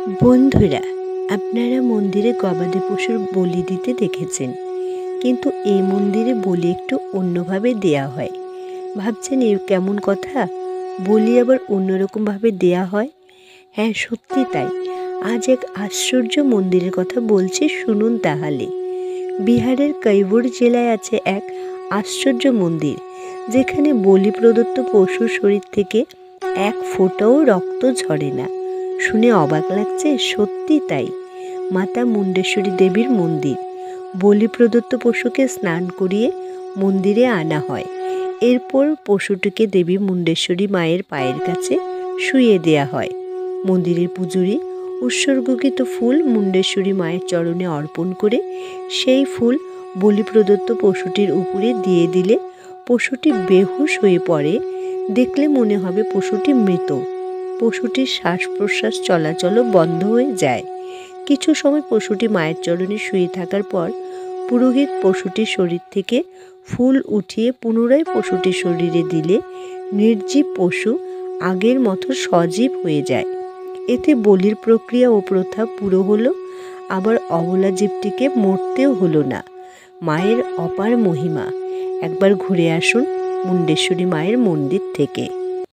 বন্ধুরা, আপনারা মন্দিরে গবাদি পশুর বলি দিতে দেখেছেন, কিন্তু এই মন্দিরে বলি একটু অন্যভাবে দেয়া হয়। ভাবছেন এ কেমন কথা, বলি আবার অন্যরকমভাবে দেয়া হয়? হ্যাঁ, সত্যি তাই। আজ এক আশ্চর্য মন্দিরের কথা বলছি, শুনুন তাহলে। বিহারের কৈবুর জেলায় আছে এক আশ্চর্য মন্দির, যেখানে বলি প্রদত্ত পশুর শরীর থেকে এক ফোঁটাও রক্ত ঝরে না। শুনে অবাক লাগছে? সত্যি তাই। মাতা মুণ্ডেশ্বরী দেবীর মন্দির। বলি প্রদত্ত পশুকে স্নান করিয়ে মন্দিরে আনা হয়। এরপর পশুটিকে দেবী মুণ্ডেশ্বরী মায়ের পায়ের কাছে শুইয়ে দেয়া হয়। মন্দিরের পূজারী উৎসর্গকৃত ফুল মুণ্ডেশ্বরী মায়ের চরণে অর্পণ করে সেই ফুল বলি প্রদত্ত পশুটির উপরে দিয়ে দিলে পশুটি বেহুশ হয়ে পড়ে। দেখলে মনে হবে পশুটি মৃত। পশুটির শ্বাস প্রশ্বাস চলাচলও বন্ধ হয়ে যায়। কিছু সময় পশুটি মায়ের চরণে শুয়ে থাকার পর পুরোহিত পশুটির শরীর থেকে ফুল উঠিয়ে পুনরায় পশুটির শরীরে দিলে নির্জীব পশু আগের মতো সজীব হয়ে যায়। এতে বলির প্রক্রিয়া ও প্রথা পুরো হলো, আবার অবলা জীবটিকে মরতেও হলো না। মায়ের অপার মহিমা। একবার ঘুরে আসুন মুণ্ডেশ্বরী মায়ের মন্দির থেকে।